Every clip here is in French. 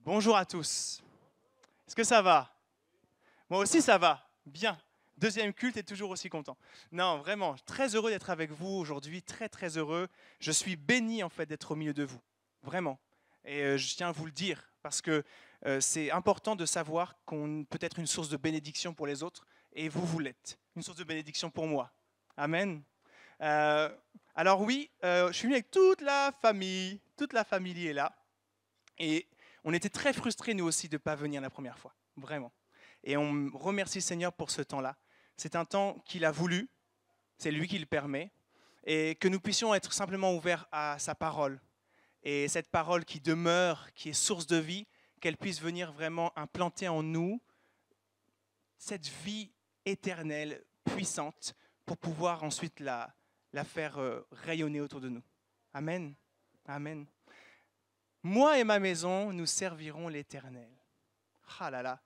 Bonjour à tous. Est-ce que ça va? Moi aussi ça va. Bien. Deuxième culte et toujours aussi content. Non, vraiment, très heureux d'être avec vous aujourd'hui, très très heureux. Je suis béni en fait d'être au milieu de vous. Vraiment. Et je tiens à vous le dire parce que c'est important de savoir qu'on peut être une source de bénédiction pour les autres et vous l'êtes. Une source de bénédiction pour moi. Amen. Euh, alors oui, je suis venu avec toute la famille. Toute la famille est là. Et on était très frustrés, nous aussi, de ne pas venir la première fois, vraiment. Et on remercie le Seigneur pour ce temps-là. C'est un temps qu'il a voulu, c'est lui qui le permet, et que nous puissions être simplement ouverts à sa parole. Et cette parole qui demeure, qui est source de vie, qu'elle puisse venir vraiment implanter en nous cette vie éternelle, puissante, pour pouvoir ensuite la faire rayonner autour de nous. Amen. Amen. Moi et ma maison, nous servirons l'Éternel. Ah là là,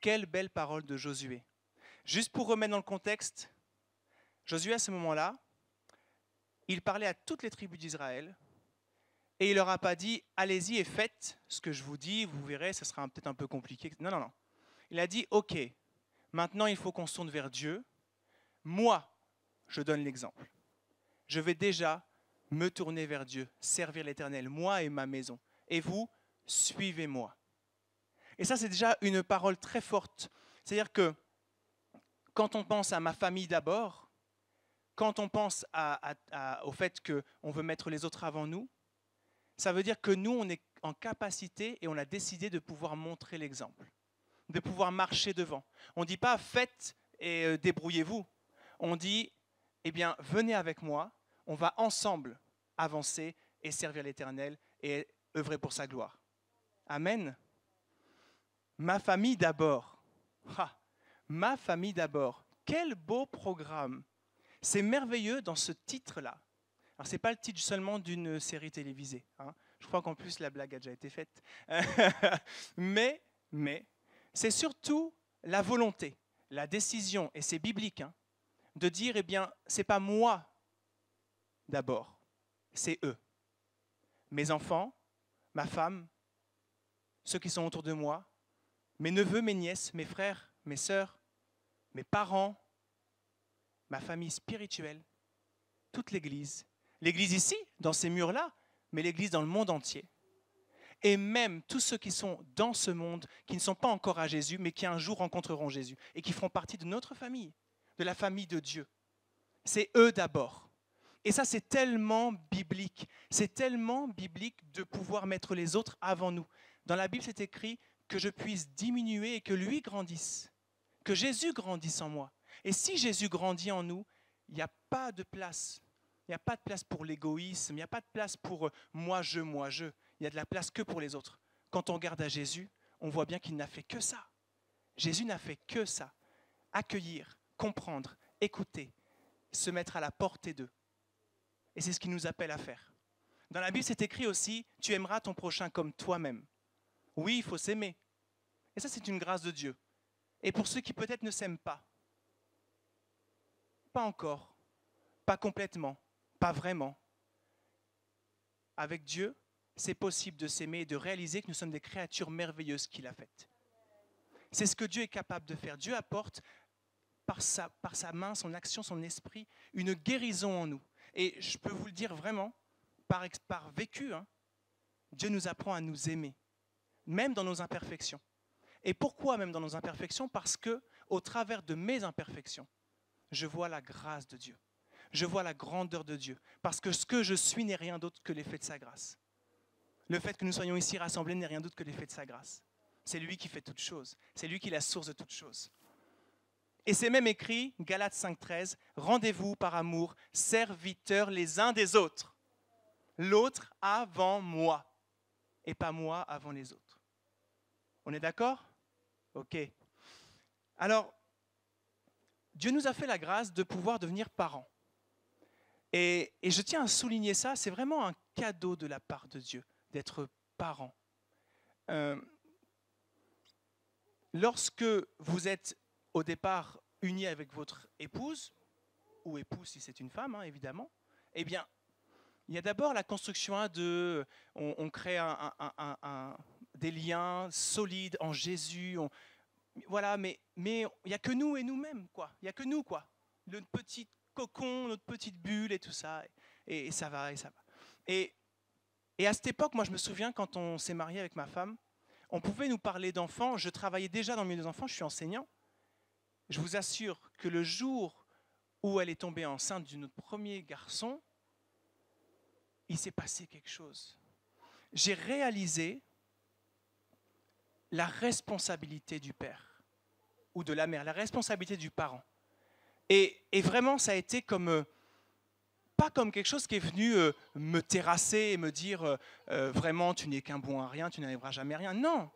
quelle belle parole de Josué. Juste pour remettre dans le contexte, Josué à ce moment-là, il parlait à toutes les tribus d'Israël et il leur a pas dit « allez-y et faites ce que je vous dis, vous verrez, ce sera peut-être un peu compliqué. » Non, non, non. Il a dit « ok, maintenant il faut qu'on se tourne vers Dieu. Moi, je donne l'exemple. Je vais déjà me tourner vers Dieu, servir l'Éternel, moi et ma maison. Et vous, suivez-moi. » Et ça, c'est déjà une parole très forte. C'est-à-dire que quand on pense à ma famille d'abord, quand on pense au fait qu'on veut mettre les autres avant nous, ça veut dire que nous, on est en capacité et on a décidé de pouvoir montrer l'exemple, de pouvoir marcher devant. On ne dit pas faites et débrouillez-vous. On dit, eh bien, venez avec moi, on va ensemble avancer et servir l'Éternel et œuvrer pour sa gloire. Amen. Ma famille d'abord. Ah, ma famille d'abord. Quel beau programme. C'est merveilleux dans ce titre-là. Alors, ce n'est pas le titre seulement d'une série télévisée. Hein. Je crois qu'en plus, la blague a déjà été faite. mais, c'est surtout la volonté, la décision, et c'est biblique, hein, de dire, eh bien, ce n'est pas moi d'abord, c'est eux. Mes enfants, ma femme, ceux qui sont autour de moi, mes neveux, mes nièces, mes frères, mes sœurs, mes parents, ma famille spirituelle, toute l'Église. L'Église ici, dans ces murs-là, mais l'Église dans le monde entier. Et même tous ceux qui sont dans ce monde, qui ne sont pas encore à Jésus, mais qui un jour rencontreront Jésus et qui feront partie de notre famille, de la famille de Dieu. C'est eux d'abord. Et ça, c'est tellement biblique. C'est tellement biblique de pouvoir mettre les autres avant nous. Dans la Bible, c'est écrit que je puisse diminuer et que lui grandisse, que Jésus grandisse en moi. Et si Jésus grandit en nous, il n'y a pas de place. Il n'y a pas de place pour l'égoïsme, il n'y a pas de place pour moi, je. Il y a de la place que pour les autres. Quand on regarde à Jésus, on voit bien qu'il n'a fait que ça. Jésus n'a fait que ça. Accueillir, comprendre, écouter, se mettre à la portée d'eux. Et c'est ce qu'il nous appelle à faire. Dans la Bible, c'est écrit aussi, tu aimeras ton prochain comme toi-même. Oui, il faut s'aimer. Et ça, c'est une grâce de Dieu. Et pour ceux qui peut-être ne s'aiment pas encore, pas complètement, pas vraiment, avec Dieu, c'est possible de s'aimer et de réaliser que nous sommes des créatures merveilleuses qu'il a faites. C'est ce que Dieu est capable de faire. Dieu apporte par sa main, son action, son esprit, une guérison en nous. Et je peux vous le dire vraiment, par vécu, hein, Dieu nous apprend à nous aimer, même dans nos imperfections. Et pourquoi même dans nos imperfections? Parce que, au travers de mes imperfections, je vois la grâce de Dieu. Je vois la grandeur de Dieu. Parce que ce que je suis n'est rien d'autre que l'effet de sa grâce. Le fait que nous soyons ici rassemblés n'est rien d'autre que l'effet de sa grâce. C'est lui qui fait toutes choses. C'est lui qui est la source de toutes choses. Et c'est même écrit, Galates 5,13, « Rendez-vous par amour, serviteurs les uns des autres. L'autre avant moi, et pas moi avant les autres. » On est d'accord? Ok. Alors, Dieu nous a fait la grâce de pouvoir devenir parents. Et je tiens à souligner ça, c'est vraiment un cadeau de la part de Dieu, d'être parent. Lorsque vous êtes au départ unis avec votre épouse, ou épouse si c'est une femme, hein, évidemment, eh bien, il y a d'abord la construction on crée des liens solides en Jésus. Voilà, mais il n'y a que nous et nous-mêmes, quoi. Il n'y a que nous, quoi. Notre petit cocon, notre petite bulle et tout ça. Et ça va, et ça va. Et à cette époque, moi, je me souviens, quand on s'est marié avec ma femme, on pouvait nous parler d'enfants. Je travaillais déjà dans le milieu des enfants, je suis enseignant. Je vous assure que le jour où elle est tombée enceinte de notre premier garçon, il s'est passé quelque chose. J'ai réalisé la responsabilité du père ou de la mère, la responsabilité du parent. Et vraiment, ça a été comme, pas comme quelque chose qui est venu me terrasser et me dire vraiment, tu n'es qu'un bon à rien, tu n'arriveras jamais à rien. Non,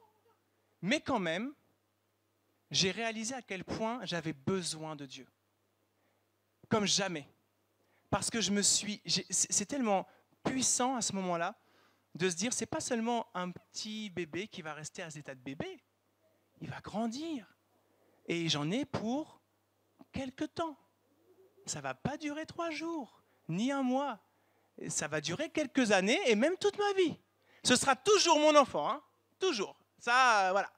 mais quand même, j'ai réalisé à quel point j'avais besoin de Dieu. Comme jamais. Parce que c'est tellement puissant à ce moment-là de se dire, c'est pas seulement un petit bébé qui va rester à cet état de bébé, il va grandir. Et j'en ai pour quelque temps. Ça va pas durer 3 jours, ni un mois. Ça va durer quelques années et même toute ma vie. Ce sera toujours mon enfant, hein, toujours. Ça, voilà.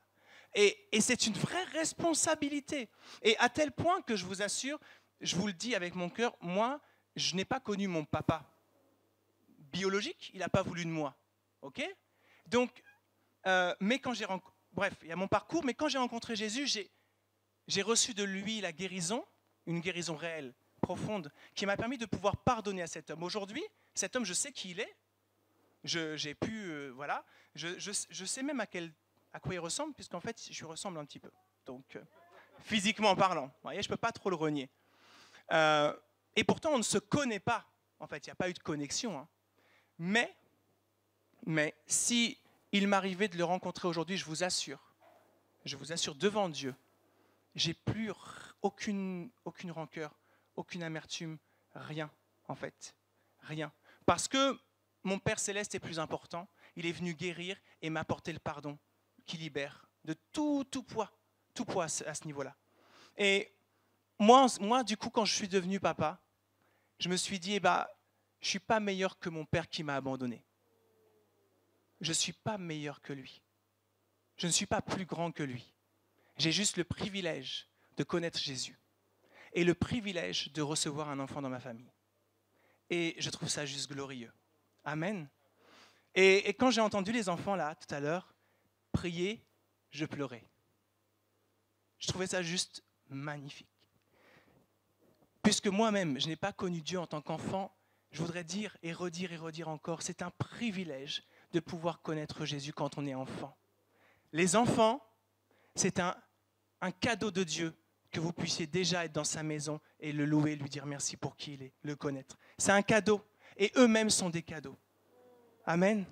Et c'est une vraie responsabilité. Et à tel point que je vous assure, je vous le dis avec mon cœur, moi, je n'ai pas connu mon papa biologique, il n'a pas voulu de moi. Ok ? Donc, mais quand bref, il y a mon parcours, mais quand j'ai rencontré Jésus, j'ai reçu de lui la guérison, une guérison réelle, profonde, qui m'a permis de pouvoir pardonner à cet homme. Aujourd'hui, cet homme, je sais qui il est. J'ai pu, voilà, je sais même à quoi il ressemble, puisqu'en fait, je lui ressemble un petit peu. Donc, physiquement parlant, vous voyez, je ne peux pas trop le renier. Et pourtant, on ne se connaît pas. En fait, il n'y a pas eu de connexion. Hein. Mais si il m'arrivait de le rencontrer aujourd'hui, je vous assure devant Dieu, j'ai plus aucune rancœur, aucune amertume, rien, en fait, rien. Parce que mon Père Céleste est plus important. Il est venu guérir et m'apporter le pardon qui libère de tout poids à ce niveau-là. Et moi, du coup, quand je suis devenu papa, je me suis dit, je ne suis pas meilleur que mon père qui m'a abandonné. Je ne suis pas meilleur que lui. Je ne suis pas plus grand que lui. J'ai juste le privilège de connaître Jésus et le privilège de recevoir un enfant dans ma famille. Et je trouve ça juste glorieux. Amen. Et quand j'ai entendu les enfants là, tout à l'heure, prier, je pleurais. Je trouvais ça juste magnifique. Puisque moi-même, je n'ai pas connu Dieu en tant qu'enfant, je voudrais dire et redire encore, c'est un privilège de pouvoir connaître Jésus quand on est enfant. Les enfants, c'est un cadeau de Dieu que vous puissiez déjà être dans sa maison et le louer, lui dire merci pour qui il est, le connaître. C'est un cadeau et eux-mêmes sont des cadeaux. Amen.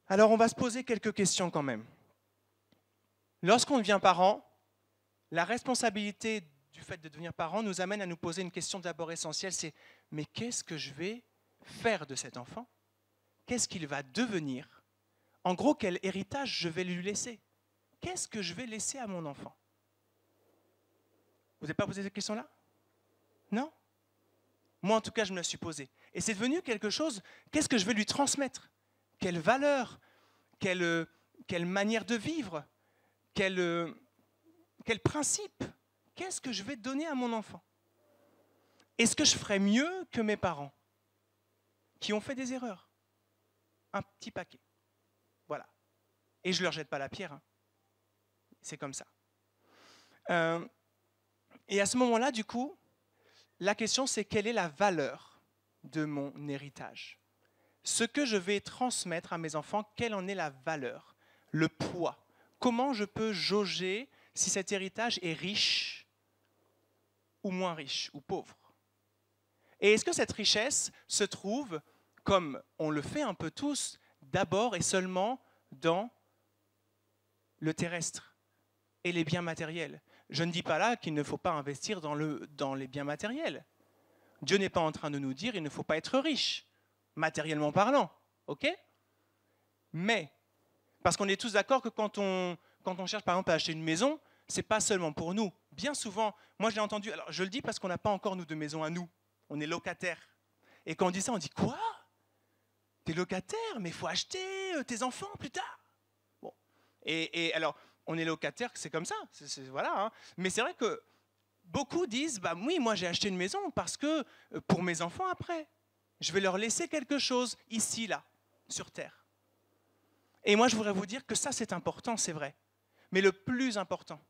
Alors on va se poser quelques questions quand même. Lorsqu'on devient parent, la responsabilité du fait de devenir parent nous amène à nous poser une question d'abord essentielle, c'est mais qu'est-ce que je vais faire de cet enfant ? Qu'est-ce qu'il va devenir ? En gros, quel héritage je vais lui laisser ? Qu'est-ce que je vais laisser à mon enfant ? Vous n'avez pas posé cette question-là ? Non ? Moi, en tout cas, je me la suis posée. Et c'est devenu quelque chose, qu'est-ce que je vais lui transmettre ? Quelle valeur ? Quelle manière de vivre ? Quel principe ? Qu'est-ce que je vais donner à mon enfant ? Est-ce que je ferais mieux que mes parents qui ont fait des erreurs ? Un petit paquet. Voilà. Et je ne leur jette pas la pierre. Hein. C'est comme ça. Et à ce moment-là, du coup, la question, c'est quelle est la valeur de mon héritage ? Ce que je vais transmettre à mes enfants, quelle en est la valeur ? Le poids ? Comment je peux jauger si cet héritage est riche ou moins riche ou pauvre ? Et est-ce que cette richesse se trouve, comme on le fait un peu tous, d'abord et seulement dans le terrestre et les biens matériels ? Je ne dis pas là qu'il ne faut pas investir dans les biens matériels. Dieu n'est pas en train de nous dire qu'il ne faut pas être riche, matériellement parlant, ok ? Mais, parce qu'on est tous d'accord que quand on cherche par exemple à acheter une maison, ce n'est pas seulement pour nous. Bien souvent, moi je l'ai entendu, alors je le dis parce qu'on n'a pas encore nous de maison à nous, on est locataire. Et quand on dit ça, on dit quoi ? T'es locataire, mais il faut acheter, tes enfants plus tard. Bon. Et alors, on est locataire, c'est comme ça, voilà. Hein. Mais c'est vrai que beaucoup disent, bah oui, moi j'ai acheté une maison parce que pour mes enfants après, je vais leur laisser quelque chose ici, là, sur terre. Et moi je voudrais vous dire que ça c'est important, c'est vrai. Mais le plus important,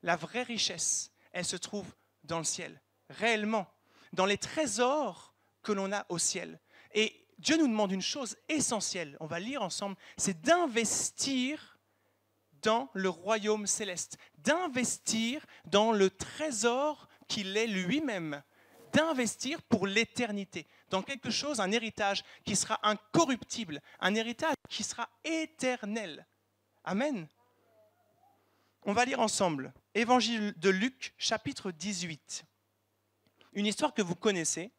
la vraie richesse, elle se trouve dans le ciel, réellement, dans les trésors que l'on a au ciel. Et Dieu nous demande une chose essentielle, on va lire ensemble, c'est d'investir dans le royaume céleste, d'investir dans le trésor qu'il est lui-même, d'investir pour l'éternité, dans quelque chose, un héritage qui sera incorruptible, un héritage qui sera éternel. Amen. On va lire ensemble Évangile de Luc, chapitre 18. Une histoire que vous connaissez,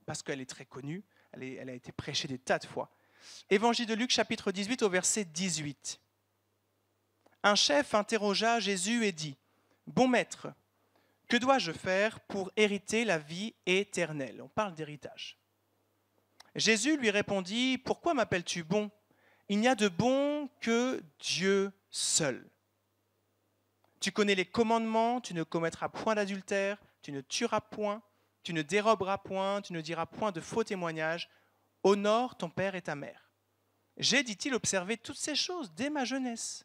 parce qu'elle est très connue, elle a été prêchée des tas de fois. Évangile de Luc, chapitre 18, au verset 18. Un chef interrogea Jésus et dit, « Bon maître, que dois-je faire pour hériter la vie éternelle ?» On parle d'héritage. Jésus lui répondit, « Pourquoi m'appelles-tu bon ? Il n'y a de bon que Dieu seul. Tu connais les commandements, tu ne commettras point d'adultère, tu ne tueras point, tu ne déroberas point, tu ne diras point de faux témoignages. Honore ton père et ta mère. J'ai, dit-il, observé toutes ces choses dès ma jeunesse. »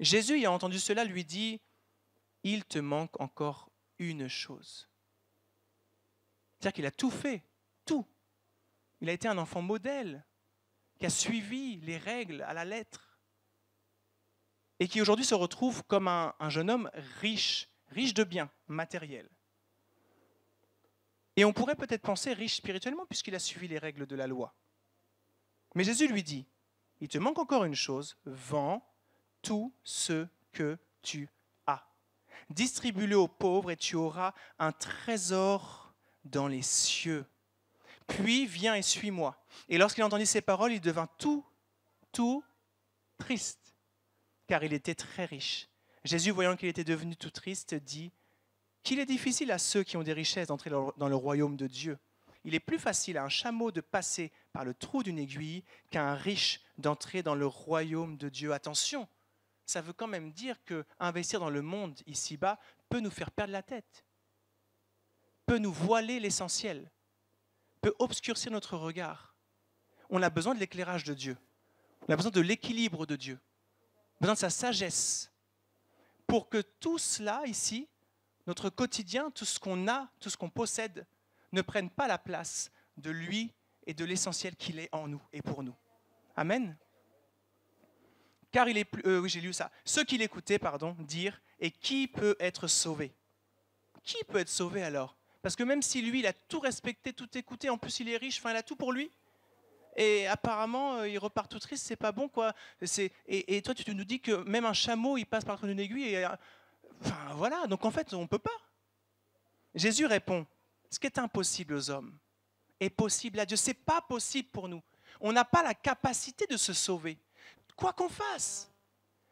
Jésus, ayant entendu cela, lui dit, « Il te manque encore une chose. » C'est-à-dire qu'il a tout fait, tout. Il a été un enfant modèle, qui a suivi les règles à la lettre, et qui aujourd'hui se retrouve comme un jeune homme riche, riche de biens matériels. Et on pourrait peut-être penser riche spirituellement, puisqu'il a suivi les règles de la loi. Mais Jésus lui dit, « Il te manque encore une chose, vends tout ce que tu as. Distribue-le aux pauvres et tu auras un trésor dans les cieux. Puis viens et suis-moi. » Et lorsqu'il entendit ces paroles, il devint tout triste, car il était très riche. Jésus, voyant qu'il était devenu tout triste, dit qu'il est difficile à ceux qui ont des richesses d'entrer dans le royaume de Dieu. Il est plus facile à un chameau de passer par le trou d'une aiguille qu'à un riche d'entrer dans le royaume de Dieu. Attention, ça veut quand même dire qu'investir dans le monde ici-bas peut nous faire perdre la tête, peut nous voiler l'essentiel, peut obscurcir notre regard. On a besoin de l'éclairage de Dieu, on a besoin de l'équilibre de Dieu, on a besoin de sa sagesse, pour que tout cela ici, notre quotidien, tout ce qu'on a, tout ce qu'on possède, ne prenne pas la place de lui et de l'essentiel qu'il est en nous et pour nous. Amen. Car il est plus, oui, j'ai lu ça. Ceux qui l'écoutaient, dire, et qui peut être sauvé ? Qui peut être sauvé alors ? Parce que même si lui, il a tout respecté, tout écouté, en plus il est riche, il a tout pour lui, et apparemment il repart tout triste, c'est pas bon quoi. Et toi tu nous dis que même un chameau, il passe par le trou d'une aiguille, et voilà, donc en fait on ne peut pas. Jésus répond, ce qui est impossible aux hommes est possible à Dieu. Ce n'est pas possible pour nous. On n'a pas la capacité de se sauver. Quoi qu'on fasse,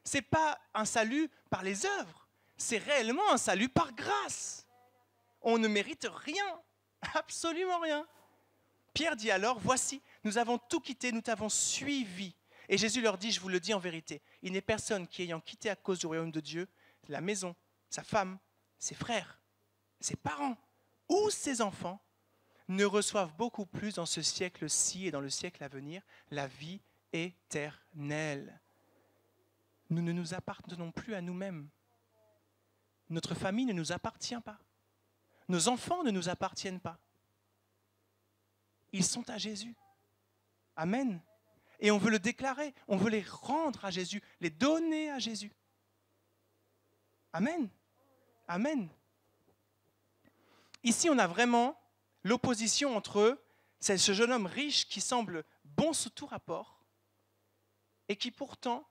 ce n'est pas un salut par les œuvres, c'est réellement un salut par grâce. On ne mérite rien, absolument rien. Pierre dit alors, voici, nous avons tout quitté, nous t'avons suivi. Et Jésus leur dit, je vous le dis en vérité, il n'est personne qui ayant quitté à cause du royaume de Dieu, la maison, sa femme, ses frères, ses parents ou ses enfants, ne reçoivent beaucoup plus dans ce siècle-ci et dans le siècle à venir la vie éternelle. Nous ne nous appartenons plus à nous-mêmes. Notre famille ne nous appartient pas. Nos enfants ne nous appartiennent pas. Ils sont à Jésus. Amen. Et on veut le déclarer, on veut les rendre à Jésus, les donner à Jésus. Amen. Amen. Ici, on a vraiment l'opposition entre ce jeune homme riche qui semble bon sous tout rapport et qui pourtant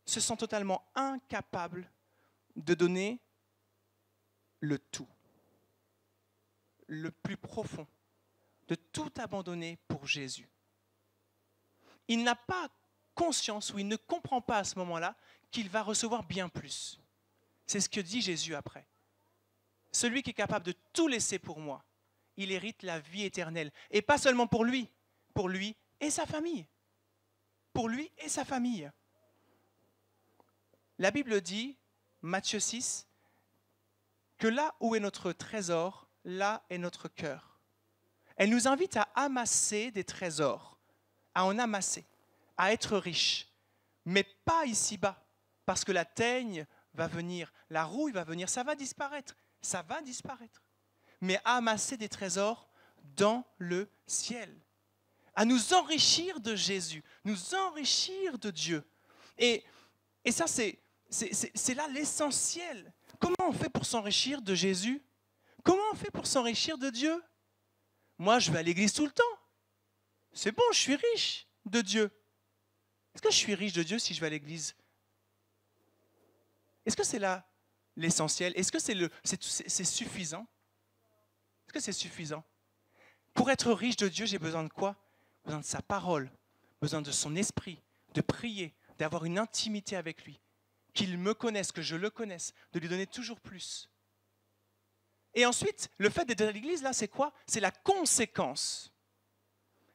se sent totalement incapable de donner le tout, le plus profond, de tout abandonner pour Jésus. Il n'a pas conscience ou il ne comprend pas à ce moment-là qu'il va recevoir bien plus. C'est ce que dit Jésus après. Celui qui est capable de tout laisser pour moi, il hérite la vie éternelle. Et pas seulement pour lui et sa famille. Pour lui et sa famille. La Bible dit, Matthieu 6, que là où est notre trésor, là est notre cœur. Elle nous invite à amasser des trésors, à en amasser, à être riche, mais pas ici-bas, parce que la teigne va venir, la rouille va venir, ça va disparaître, mais à amasser des trésors dans le ciel, à nous enrichir de Jésus, nous enrichir de Dieu. Et ça, c'est là l'essentiel. Comment on fait pour s'enrichir de Jésus? Comment on fait pour s'enrichir de Dieu? Moi, je vais à l'église tout le temps. C'est bon, je suis riche de Dieu. Est-ce que je suis riche de Dieu si je vais à l'église? Est-ce que c'est là l'essentiel? Est-ce que c'est suffisant? Est-ce que c'est suffisant? Pour être riche de Dieu, j'ai besoin de quoi? Besoin de sa parole, besoin de son esprit, de prier, d'avoir une intimité avec lui, qu'il me connaisse, que je le connaisse, de lui donner toujours plus. Et ensuite, le fait d'être à l'église, là, c'est quoi? C'est la conséquence.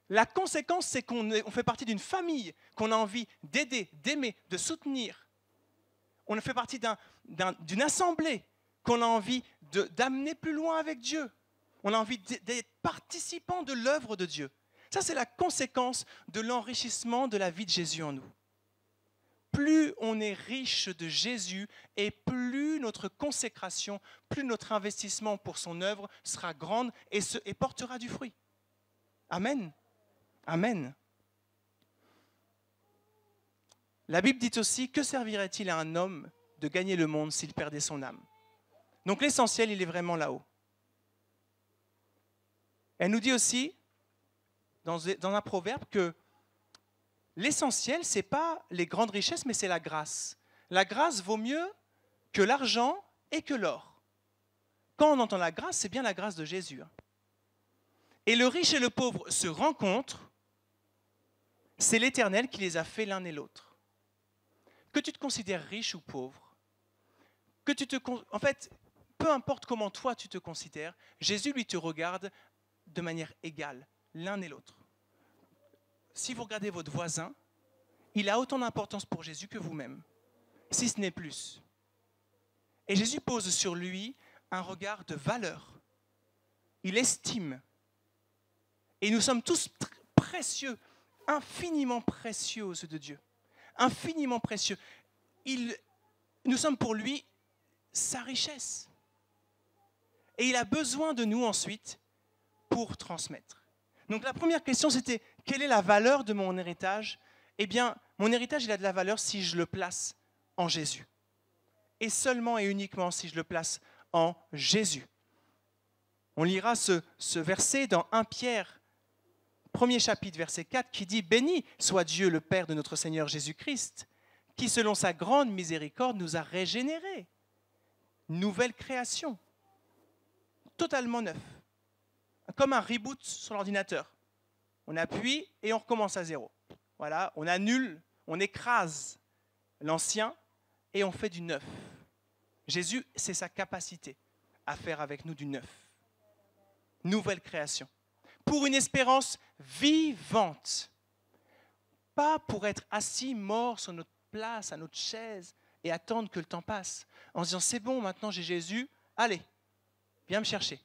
La conséquence, c'est qu'on fait partie d'une famille qu'on a envie d'aider, d'aimer, de soutenir. On fait partie d'une assemblée qu'on a envie d'amener plus loin avec Dieu. On a envie d'être participant de l'œuvre de Dieu. Ça, c'est la conséquence de l'enrichissement de la vie de Jésus en nous. Plus on est riche de Jésus et plus notre consécration, plus notre investissement pour son œuvre sera grande et portera du fruit. Amen. Amen. La Bible dit aussi, que servirait-il à un homme de gagner le monde s'il perdait son âme? Donc l'essentiel, il est vraiment là-haut. Elle nous dit aussi, dans un proverbe, que l'essentiel, ce n'est pas les grandes richesses, mais c'est la grâce. La grâce vaut mieux que l'argent et que l'or. Quand on entend la grâce, c'est bien la grâce de Jésus. Et le riche et le pauvre se rencontrent, c'est l'Éternel qui les a fait l'un et l'autre. Que tu te considères riche ou pauvre, en fait, peu importe comment toi tu te considères, Jésus, lui, te regarde de manière égale, l'un et l'autre. Si vous regardez votre voisin, il a autant d'importance pour Jésus que vous-même, si ce n'est plus. Et Jésus pose sur lui un regard de valeur. Il estime. Et nous sommes tous précieux, infiniment précieux aux yeux de Dieu. Infiniment précieux. Nous sommes pour lui sa richesse. Et il a besoin de nous ensuite pour transmettre. Donc la première question, c'était, quelle est la valeur de mon héritage? Eh bien, mon héritage, il a de la valeur si je le place en Jésus. Et seulement et uniquement si je le place en Jésus. On lira ce verset dans 1 Pierre, premier chapitre, verset 4, qui dit « Béni soit Dieu, le Père de notre Seigneur Jésus-Christ, qui, selon sa grande miséricorde, nous a régénérés. Nouvelle création, totalement neuf. Comme un reboot sur l'ordinateur. On appuie et on recommence à zéro. Voilà, on annule, on écrase l'ancien et on fait du neuf. Jésus, c'est sa capacité à faire avec nous du neuf. Nouvelle création. Pour une espérance vivante. Pas pour être assis, mort sur notre place, à notre chaise et attendre que le temps passe. En se disant, c'est bon, maintenant j'ai Jésus, allez, viens me chercher.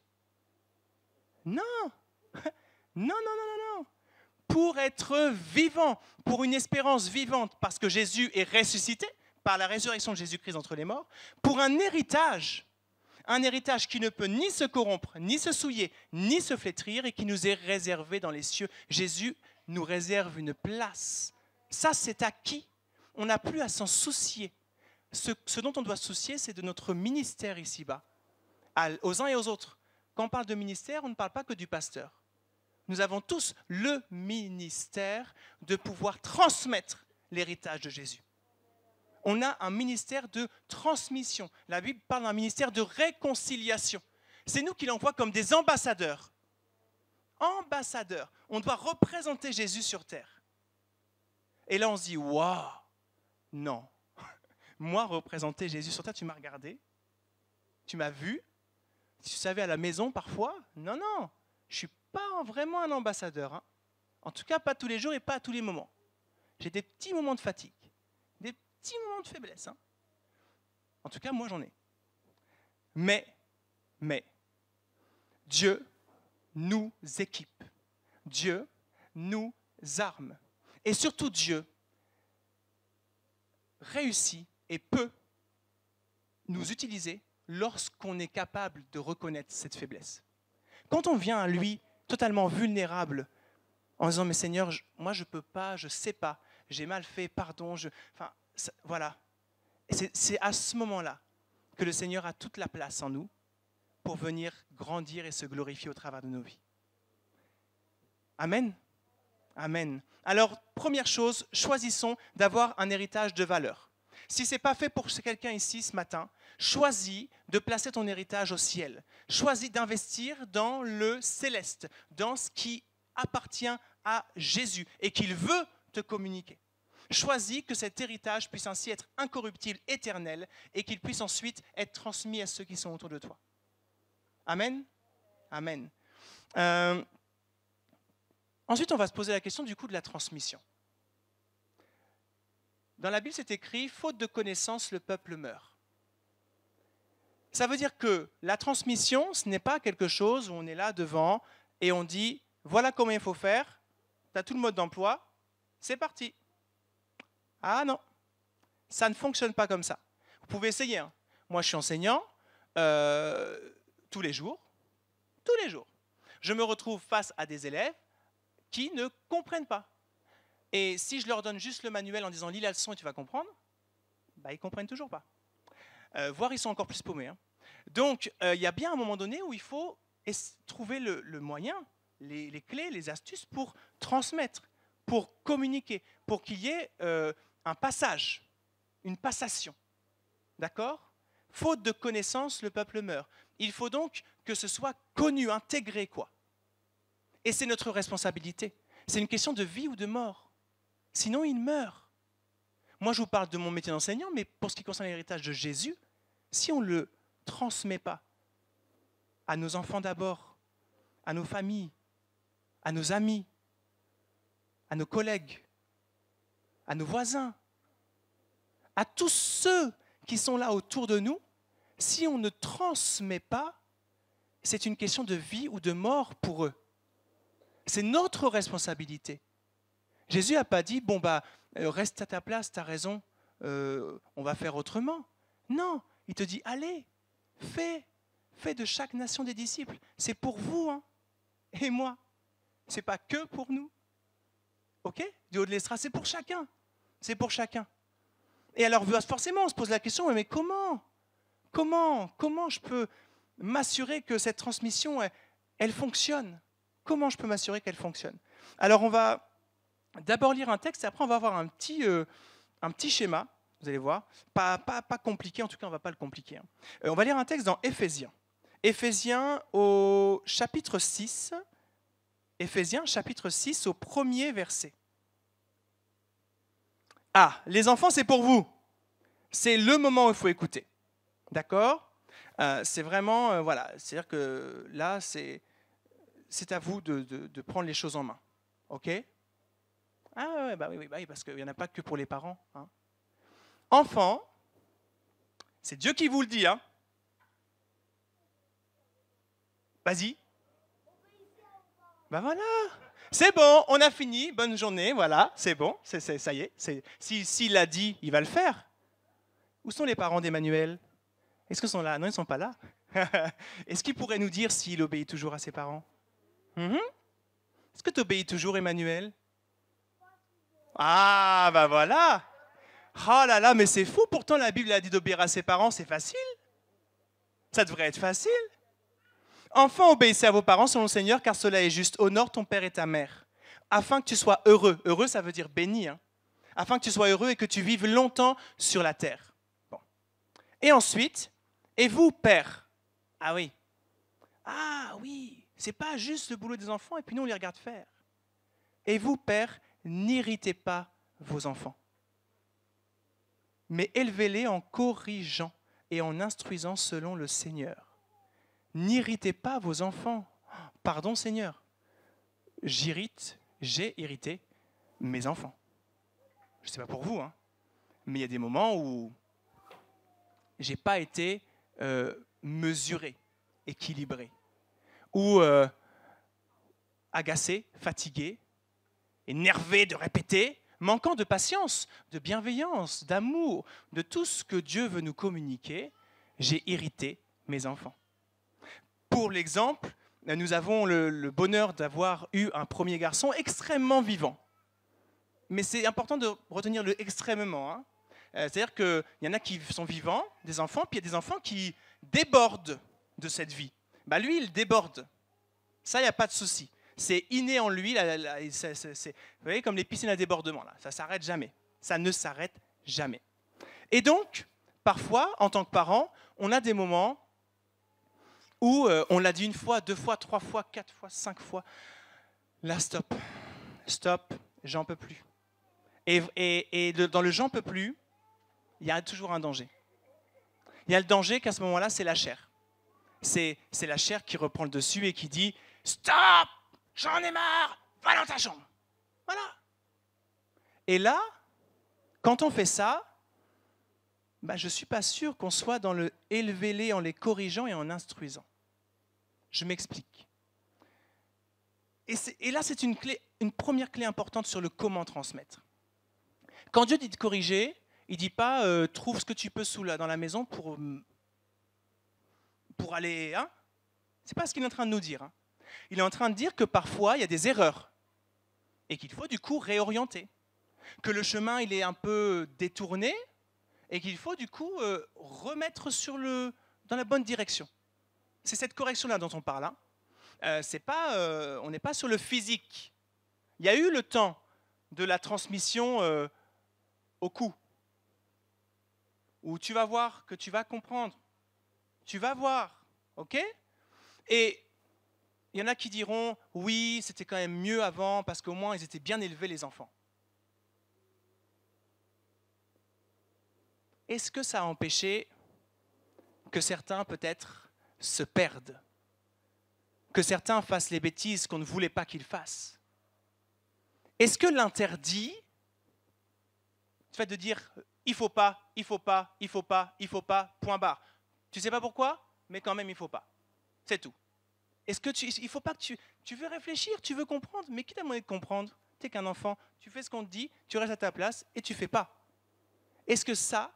Non, non, non, non, non, non. Pour être vivant, pour une espérance vivante, parce que Jésus est ressuscité par la résurrection de Jésus-Christ entre les morts, pour un héritage qui ne peut ni se corrompre, ni se souiller, ni se flétrir et qui nous est réservé dans les cieux. Jésus nous réserve une place. Ça, c'est acquis. On n'a plus à s'en soucier. Ce dont on doit se soucier, c'est de notre ministère ici-bas, aux uns et aux autres. Quand on parle de ministère, on ne parle pas que du pasteur. Nous avons tous le ministère de pouvoir transmettre l'héritage de Jésus. On a un ministère de transmission. La Bible parle d'un ministère de réconciliation. C'est nous qui l'envoie comme des ambassadeurs. Ambassadeurs. On doit représenter Jésus sur terre. Et là, on se dit, waouh, non. Moi, représenter Jésus sur terre, tu m'as regardé, tu m'as vu. Tu savais à la maison parfois, non, je ne suis pas vraiment un ambassadeur. Hein. En tout cas, pas tous les jours et pas à tous les moments. J'ai des petits moments de fatigue, des petits moments de faiblesse. Hein. En tout cas, moi, j'en ai. Mais, Dieu nous équipe. Dieu nous arme. Et surtout, Dieu réussit et peut nous utiliser lorsqu'on est capable de reconnaître cette faiblesse. Quand on vient à lui totalement vulnérable, en disant « Mais Seigneur, moi je ne peux pas, je ne sais pas, j'ai mal fait, pardon. » Voilà. C'est à ce moment-là que le Seigneur a toute la place en nous pour venir grandir et se glorifier au travers de nos vies. Amen. Amen. Alors, première chose, choisissons d'avoir un héritage de valeur. Si ce n'est pas fait pour quelqu'un ici ce matin, choisis de placer ton héritage au ciel. Choisis d'investir dans le céleste, dans ce qui appartient à Jésus et qu'il veut te communiquer. Choisis que cet héritage puisse ainsi être incorruptible, éternel, et qu'il puisse ensuite être transmis à ceux qui sont autour de toi. Amen. Amen. Ensuite, on va se poser la question du coup de la transmission. Dans la Bible, c'est écrit « Faute de connaissance, le peuple meurt ». Ça veut dire que la transmission, ce n'est pas quelque chose où on est là devant et on dit « Voilà comment il faut faire, tu as tout le mode d'emploi, c'est parti ». Ah non, ça ne fonctionne pas comme ça. Vous pouvez essayer. Hein. Moi, je suis enseignant tous les jours. Je me retrouve face à des élèves qui ne comprennent pas. Et si je leur donne juste le manuel en disant « lis la leçon et tu vas comprendre », ils ne comprennent toujours pas. Voire ils sont encore plus paumés. Hein. Donc, il y a bien un moment donné où il faut trouver le moyen, les clés, les astuces pour transmettre, pour communiquer, pour qu'il y ait un passage, une passation. D'accord ? Faute de connaissance, le peuple meurt. Il faut donc que ce soit connu, intégré, quoi. Et c'est notre responsabilité. C'est une question de vie ou de mort. Sinon, il meurt. Moi, je vous parle de mon métier d'enseignant, mais pour ce qui concerne l'héritage de Jésus, si on ne le transmet pas à nos enfants d'abord, à nos familles, à nos amis, à nos collègues, à nos voisins, à tous ceux qui sont là autour de nous, si on ne transmet pas, c'est une question de vie ou de mort pour eux. C'est notre responsabilité. Jésus n'a pas dit, reste à ta place, tu as raison, on va faire autrement. Non, il te dit, allez, fais de chaque nation des disciples. C'est pour vous, hein, et moi. Ce n'est pas que pour nous. Ok ? Du haut de l'estrade, c'est pour chacun. C'est pour chacun. Et alors, forcément, on se pose la question, mais comment je peux m'assurer que cette transmission, elle fonctionne ? Comment je peux m'assurer qu'elle fonctionne ? Alors, on va d'abord lire un texte et après, on va avoir un petit schéma, vous allez voir. Pas compliqué, en tout cas, on ne va pas le compliquer. Hein. On va lire un texte dans Éphésiens. Éphésiens au chapitre 6. Éphésiens, chapitre 6, au premier verset. Ah, les enfants, c'est pour vous. C'est le moment où il faut écouter. D'accord ? C'est vraiment, voilà, c'est-à-dire que là, c'est à vous de prendre les choses en main. OK ? Ah oui, parce qu'il n'y en a pas que pour les parents. Hein. Enfants, c'est Dieu qui vous le dit. Hein. Vas-y. Voilà. C'est bon, on a fini, bonne journée, voilà, c'est bon, ça y est. S'il l'a dit, il va le faire. Où sont les parents d'Emmanuel ? Est-ce qu'ils sont là ? Non, ils ne sont pas là. Est-ce qu'il pourrait nous dire s'il obéit toujours à ses parents ? Est-ce que tu obéis toujours, Emmanuel ? Ah, voilà. Oh là là, mais c'est fou, pourtant la Bible a dit d'obéir à ses parents, c'est facile. Ça devrait être facile. Enfants, obéissez à vos parents selon le Seigneur, car cela est juste. Honore ton père et ta mère, afin que tu sois heureux. Heureux, ça veut dire béni. Hein. Afin que tu sois heureux et que tu vives longtemps sur la terre. Bon. Et ensuite, et vous, père ? Ah oui, c'est pas juste le boulot des enfants et puis nous, on les regarde faire. Et vous, père, n'irritez pas vos enfants, mais élevez-les en corrigeant et en instruisant selon le Seigneur. N'irritez pas vos enfants. Pardon, Seigneur. J'irrite, j'ai irrité mes enfants. Je ne sais pas pour vous, hein, mais il y a des moments où je n'ai pas été mesuré, équilibré, ou agacé, fatigué, énervé de répéter, manquant de patience, de bienveillance, d'amour, de tout ce que Dieu veut nous communiquer, j'ai irrité mes enfants. Pour l'exemple, nous avons le bonheur d'avoir eu un premier garçon extrêmement vivant. Mais c'est important de retenir le extrêmement. Hein. C'est-à-dire qu'il y en a qui sont vivants, des enfants, puis il y a des enfants qui débordent de cette vie. Bah lui, il déborde. Ça, il n'y a pas de souci. C'est inné en lui. Vous voyez, comme les piscines à débordement. Là, ça ne s'arrête jamais. Ça ne s'arrête jamais. Et donc, parfois, en tant que parent, on a des moments où on l'a dit une fois, 2 fois, 3 fois, 4 fois, 5 fois. Là, stop. Stop, j'en peux plus. Et dans le j'en peux plus, il y a toujours un danger. Il y a le danger qu'à ce moment-là, c'est la chair. C'est la chair qui reprend le dessus et qui dit « Stop, j'en ai marre, va dans ta chambre !» Voilà. Et là, quand on fait ça, bah, je ne suis pas sûr qu'on soit dans le « élevez-les » en les corrigeant et en instruisant. Je m'explique. Et là, c'est une première clé importante sur le comment transmettre. Quand Dieu dit de corriger, il ne dit pas trouve ce que tu peux dans la maison pour aller. Hein. Ce n'est pas ce qu'il est en train de nous dire. Hein. Il est en train de dire que parfois, il y a des erreurs et qu'il faut du coup réorienter. Que le chemin il est un peu détourné et qu'il faut du coup remettre dans la bonne direction. C'est cette correction-là dont on parle. Hein. On n'est pas sur le physique. Il y a eu le temps de la transmission au coup, où tu vas voir que tu vas comprendre. Tu vas voir, ok ? Et il y en a qui diront, oui, c'était quand même mieux avant, parce qu'au moins ils étaient bien élevés les enfants. Est-ce que ça a empêché que certains peut-être se perdent ? Que certains fassent les bêtises qu'on ne voulait pas qu'ils fassent. Est-ce que l'interdit, le fait de dire il ne faut pas, il ne faut pas, il ne faut pas, il ne faut pas, point barre. Tu ne sais pas pourquoi, mais quand même il ne faut pas. C'est tout. Est-ce que il faut pas que tu veux réfléchir, tu veux comprendre, mais qui t'a demandé de comprendre ? Tu n'es qu'un enfant, tu fais ce qu'on te dit, tu restes à ta place et tu ne fais pas. Est-ce que ça,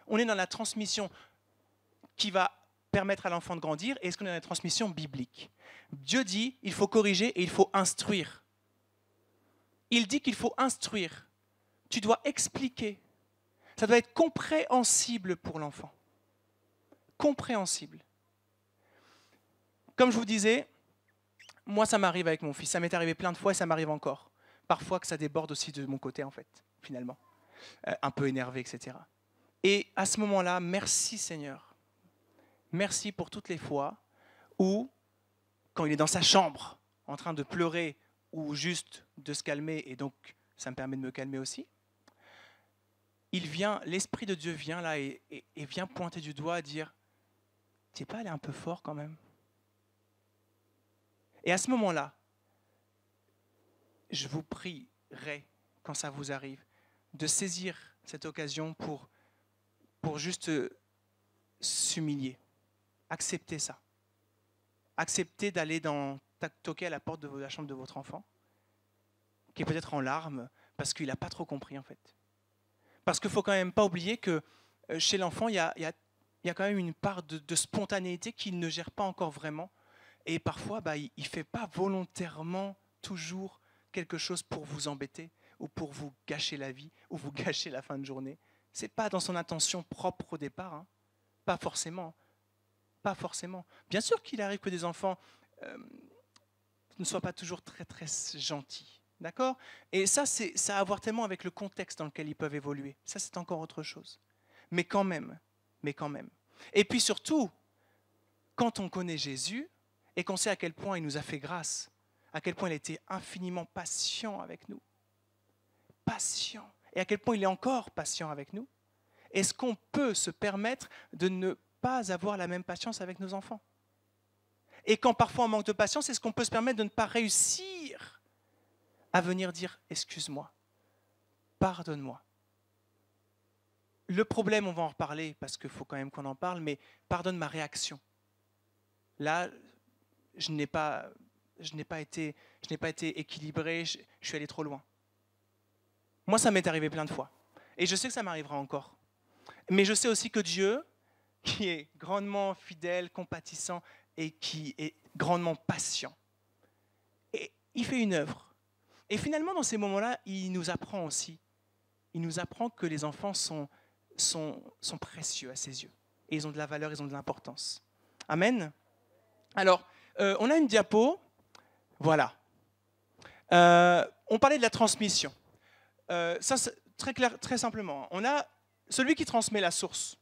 on est dans la transmission qui va permettre à l'enfant de grandir, et est-ce qu'on est dans la transmission biblique ? Dieu dit il faut corriger et il faut instruire. Il dit qu'il faut instruire. Tu dois expliquer. Ça doit être compréhensible pour l'enfant. Compréhensible. Comme je vous disais, moi ça m'arrive avec mon fils. Ça m'est arrivé plein de fois et ça m'arrive encore. Parfois que ça déborde aussi de mon côté en fait, finalement. Un peu énervé, etc. Et à ce moment-là, merci Seigneur. Merci pour toutes les fois où, quand il est dans sa chambre, en train de pleurer ou juste de se calmer, et donc ça me permet de me calmer aussi, l'Esprit de Dieu vient là et vient pointer du doigt, dire « T'es pas allé un peu fort quand même ?» Et à ce moment-là, je vous prierai, quand ça vous arrive, de saisir cette occasion pour juste s'humilier. Acceptez ça. Acceptez d'aller toquer à la porte de la chambre de votre enfant, qui est peut-être en larmes, parce qu'il n'a pas trop compris en fait. Parce qu'il ne faut quand même pas oublier que chez l'enfant, il y a quand même une part de spontanéité qu'il ne gère pas encore vraiment. Et parfois, il ne fait pas volontairement toujours quelque chose pour vous embêter, ou pour vous gâcher la vie, ou vous gâcher la fin de journée. Ce n'est pas dans son intention propre au départ, hein. Pas forcément. Pas forcément. Bien sûr qu'il arrive que des enfants ne soient pas toujours très très gentils, d'accord ? Et ça a à voir tellement avec le contexte dans lequel ils peuvent évoluer. Ça, c'est encore autre chose. Mais quand même. Et puis surtout, quand on connaît Jésus et qu'on sait à quel point il nous a fait grâce, à quel point il a été infiniment patient avec nous, patient, et à quel point il est encore patient avec nous, est-ce qu'on peut se permettre de ne pas avoir la même patience avec nos enfants ? Et quand parfois on manque de patience, est-ce qu'on peut se permettre de ne pas réussir à venir dire « excuse-moi, pardonne-moi ». Le problème, on va en reparler parce qu'il faut quand même qu'on en parle, mais pardonne ma réaction. Là, je n'ai pas été équilibré, je suis allé trop loin. Moi, ça m'est arrivé plein de fois. Et je sais que ça m'arrivera encore. Mais je sais aussi que Dieu, qui est grandement fidèle, compatissant et qui est grandement patient, et il fait une œuvre. Et finalement, dans ces moments-là, il nous apprend aussi. Il nous apprend que les enfants sont précieux à ses yeux. Et ils ont de la valeur, ils ont de l'importance. Amen. Alors, on a une diapo. Voilà. On parlait de la transmission. Ça, c'est très clair, très simplement. On a celui qui transmet la source.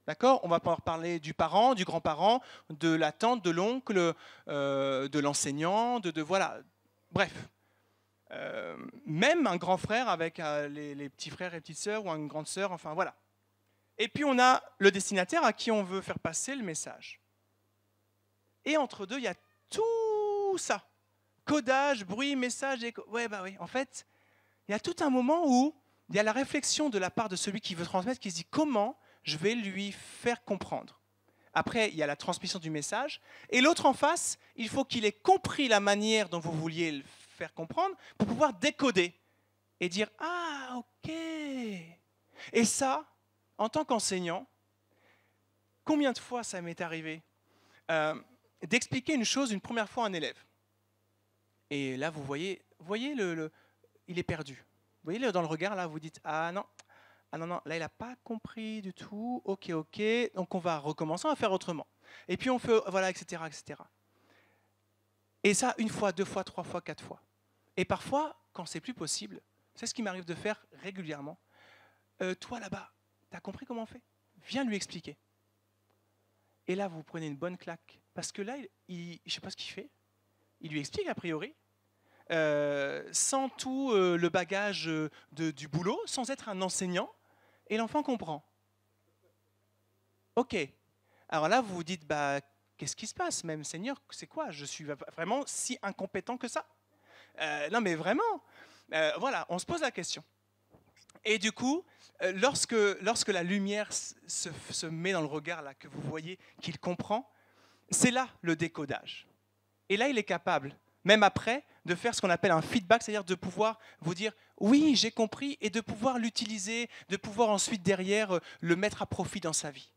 D'accord ? On va pouvoir parler du parent, du grand-parent, de la tante, de l'oncle, de l'enseignant, voilà. Bref. Même un grand frère avec les petits frères et petites sœurs ou une grande sœur, enfin voilà. Et puis on a le destinataire à qui on veut faire passer le message. Et entre deux, il y a tout ça. Codage, bruit, message, ouais, bah oui. En fait, il y a tout un moment où il y a la réflexion de la part de celui qui veut transmettre, qui se dit comment je vais lui faire comprendre. Après, il y a la transmission du message. Et l'autre en face, il faut qu'il ait compris la manière dont vous vouliez le faire comprendre pour pouvoir décoder et dire « Ah, ok ». Et ça, en tant qu'enseignant, combien de fois ça m'est arrivé d'expliquer une chose une première fois à un élève. Et là, vous voyez il est perdu. Vous voyez dans le regard, là, vous dites « Ah non, là, il n'a pas compris du tout. Ok, donc on va recommencer, on va faire autrement. » Et puis on fait, voilà, etc., etc. Et ça, une fois, deux fois, trois fois, quatre fois. Et parfois, quand c'est plus possible, c'est ce qui m'arrive de faire régulièrement. Toi, là-bas, tu as compris comment on fait ? Viens lui expliquer. Et là, vous prenez une bonne claque. Parce que là, je ne sais pas ce qu'il fait. Il lui explique, a priori, sans tout le bagage du boulot, sans être un enseignant, et l'enfant comprend. Ok. Alors là, vous vous dites, bah, qu'est-ce qui se passe, même Seigneur, c'est quoi ? Je suis vraiment si incompétent que ça ? Non, mais vraiment, voilà, on se pose la question. Et du coup, lorsque la lumière se met dans le regard, là, que vous voyez, qu'il comprend, c'est là le décodage. Et là, il est capable, même après, de faire ce qu'on appelle un feedback, c'est-à-dire de pouvoir vous dire « oui, j'ai compris » et de pouvoir l'utiliser, de pouvoir ensuite derrière le mettre à profit dans sa vie.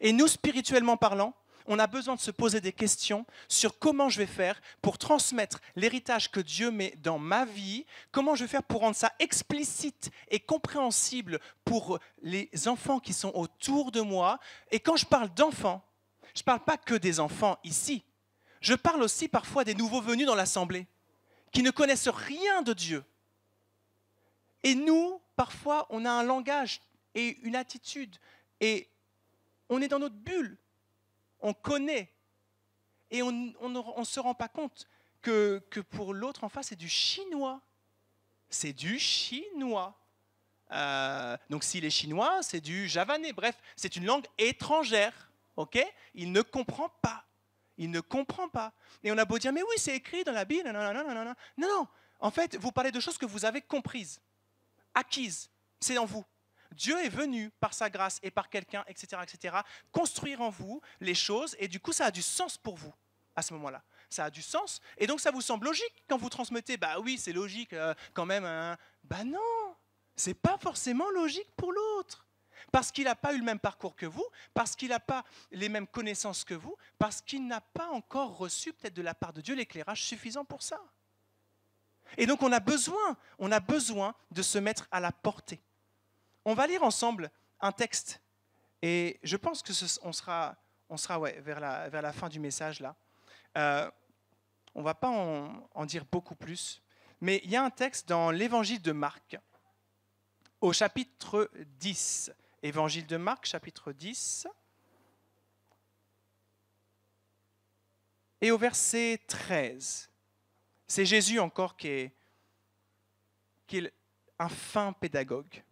Et nous, spirituellement parlant, on a besoin de se poser des questions sur comment je vais faire pour transmettre l'héritage que Dieu met dans ma vie, comment je vais faire pour rendre ça explicite et compréhensible pour les enfants qui sont autour de moi. Et quand je parle d'enfants, je ne parle pas que des enfants ici. Je parle aussi parfois des nouveaux venus dans l'assemblée, qui ne connaissent rien de Dieu. Et nous, parfois, on a un langage et une attitude, et on est dans notre bulle. On connaît, et on ne se rend pas compte que pour l'autre en face, c'est du chinois. C'est du chinois. Donc s'il est chinois, c'est du javanais. Bref, c'est une langue étrangère. Okay ? Il ne comprend pas. Il ne comprend pas. Et on a beau dire, mais oui, c'est écrit dans la Bible. Non. Non. En fait, vous parlez de choses que vous avez comprises, acquises. C'est en vous. Dieu est venu par sa grâce et par quelqu'un, etc., construire en vous les choses, et du coup, ça a du sens pour vous à ce moment-là. Ça a du sens, et donc ça vous semble logique quand vous transmettez. Bah oui, c'est logique quand même. Bah non, c'est pas forcément logique pour l'autre. Parce qu'il n'a pas eu le même parcours que vous, parce qu'il n'a pas les mêmes connaissances que vous, parce qu'il n'a pas encore reçu peut-être de la part de Dieu l'éclairage suffisant pour ça. Et donc on a besoin de se mettre à la portée. On va lire ensemble un texte, et je pense que on sera vers la fin du message là. On ne va pas en dire beaucoup plus, mais il y a un texte dans l'évangile de Marc, au chapitre 10. Évangile de Marc, chapitre 10, et au verset 13. C'est Jésus encore qui est un fin pédagogue,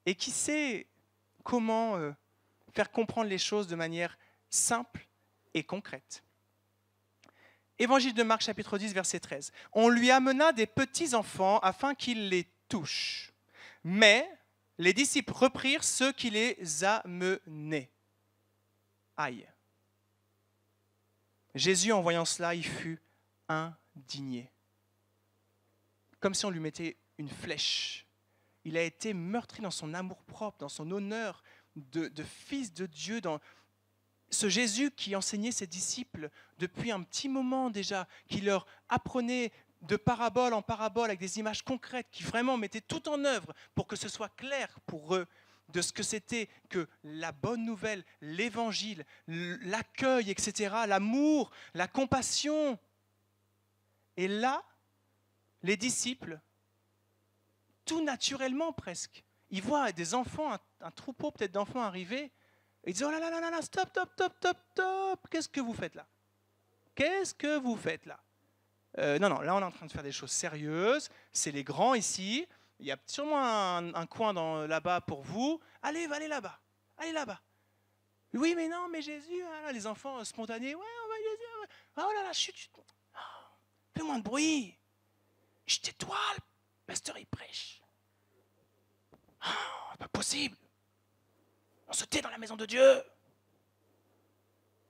et qui sait comment faire comprendre les choses de manière simple et concrète. Évangile de Marc, chapitre 10, verset 13. On lui amena des petits-enfants afin qu'il les touche. Mais les disciples reprirent ceux qui les amenaient. Aïe. Jésus, en voyant cela, il fut indigné. Comme si on lui mettait une flèche. Il a été meurtri dans son amour-propre, dans son honneur de fils de Dieu, dans ce Jésus qui enseignait ses disciples depuis un petit moment déjà, qui leur apprenait de parabole en parabole avec des images concrètes, qui vraiment mettait tout en œuvre pour que ce soit clair pour eux de ce que c'était que la bonne nouvelle, l'évangile, l'accueil, etc., l'amour, la compassion. Et là, les disciples, tout naturellement presque, ils voient des enfants, un troupeau peut-être d'enfants arriver, et ils disent « Oh là là là là, stop, stop, stop, stop, stop, qu'est-ce que vous faites là? Qu'est-ce que vous faites là ?» Non, là on est en train de faire des choses sérieuses, c'est les grands ici, il y a sûrement un coin là-bas pour vous, allez là-bas, allez là-bas. Oui, mais non, mais Jésus, hein, les enfants spontanés, ouais, on va Jésus, ouais. Oh là là, chut, chut. Oh, fais moins de bruit, je tais-toi, le pasteur il prêche. Oh, pas possible. On se tait dans la maison de Dieu.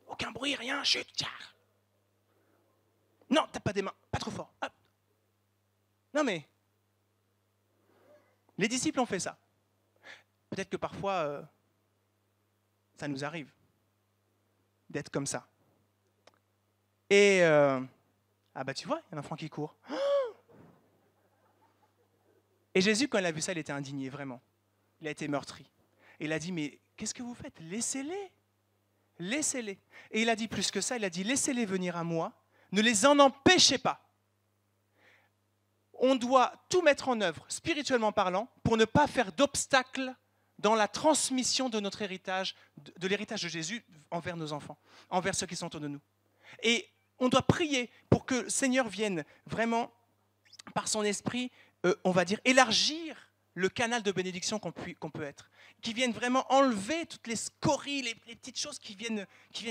Aucun bruit, rien, chut, car. Non, tape pas des mains, pas trop fort. Hop. Non mais, les disciples ont fait ça. Peut-être que parfois, ça nous arrive d'être comme ça. Et, ah bah tu vois, il y a un enfant qui court. Et Jésus, quand il a vu ça, il était indigné, vraiment. Il a été meurtri. Et il a dit, mais qu'est-ce que vous faites? Laissez-les. Laissez-les. Et il a dit plus que ça, il a dit, laissez-les venir à moi. Ne les en empêchez pas. On doit tout mettre en œuvre, spirituellement parlant, pour ne pas faire d'obstacle dans la transmission de notre héritage, de l'héritage de Jésus envers nos enfants, envers ceux qui sont autour de nous. Et on doit prier pour que le Seigneur vienne vraiment, par son esprit, on va dire, élargir le canal de bénédiction qu'on peut être, qui vienne vraiment enlever toutes les scories, les petites choses qui viennent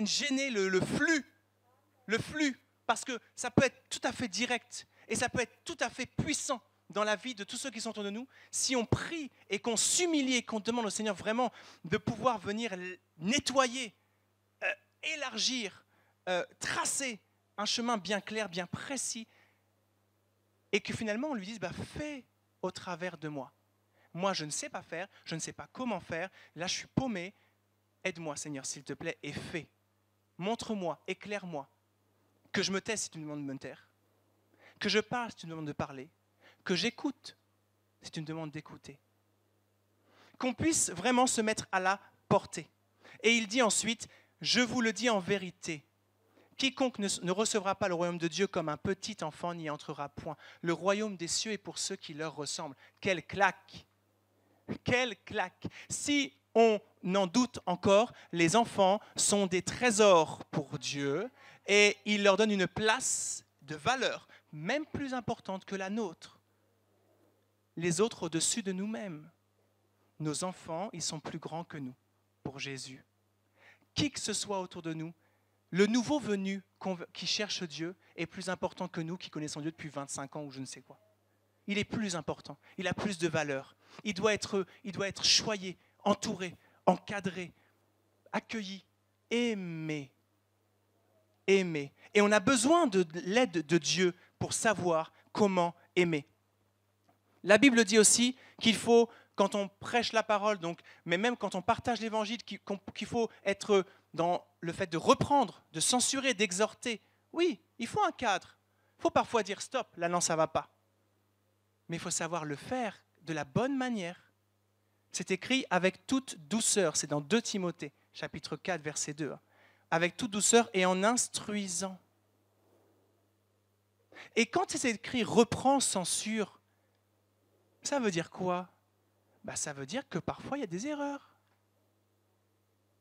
gêner le flux, parce que ça peut être tout à fait direct et ça peut être tout à fait puissant dans la vie de tous ceux qui sont autour de nous, si on prie et qu'on s'humilie et qu'on demande au Seigneur vraiment de pouvoir venir nettoyer, élargir, tracer un chemin bien clair, bien précis, et que finalement on lui dise fais au travers de moi. Moi je ne sais pas faire, je ne sais pas comment faire, là je suis paumé, aide-moi Seigneur s'il te plaît et fais. Montre-moi, éclaire-moi, que je me taise si tu me demandes de me taire, que je parle si tu me demandes de parler, que j'écoute si tu me demandes d'écouter. Qu'on puisse vraiment se mettre à la portée. Et il dit ensuite, je vous le dis en vérité, quiconque ne recevra pas le royaume de Dieu comme un petit enfant n'y entrera point. Le royaume des cieux est pour ceux qui leur ressemblent. Quelle claque! Quelle claque! Si on en doute encore, les enfants sont des trésors pour Dieu et il leur donne une place de valeur, même plus importante que la nôtre. Les autres au-dessus de nous-mêmes. Nos enfants, ils sont plus grands que nous pour Jésus. Qui que ce soit autour de nous, le nouveau venu qui cherche Dieu est plus important que nous qui connaissons Dieu depuis 25 ans ou je ne sais quoi. Il est plus important, il a plus de valeur. Il doit être choyé, entouré, encadré, accueilli, aimé. Aimé. Et on a besoin de l'aide de Dieu pour savoir comment aimer. La Bible dit aussi qu'il faut, quand on prêche la parole, mais même quand on partage l'évangile, qu'il faut être dans le fait de reprendre, de censurer, d'exhorter. Oui, il faut un cadre. Il faut parfois dire stop, là non, ça ne va pas. Mais il faut savoir le faire de la bonne manière. C'est écrit avec toute douceur, c'est dans 2 Timothée, chapitre 4, verset 2. Avec toute douceur et en instruisant. Et quand c'est écrit reprends, censure, ça veut dire quoi? Ça veut dire que parfois il y a des erreurs.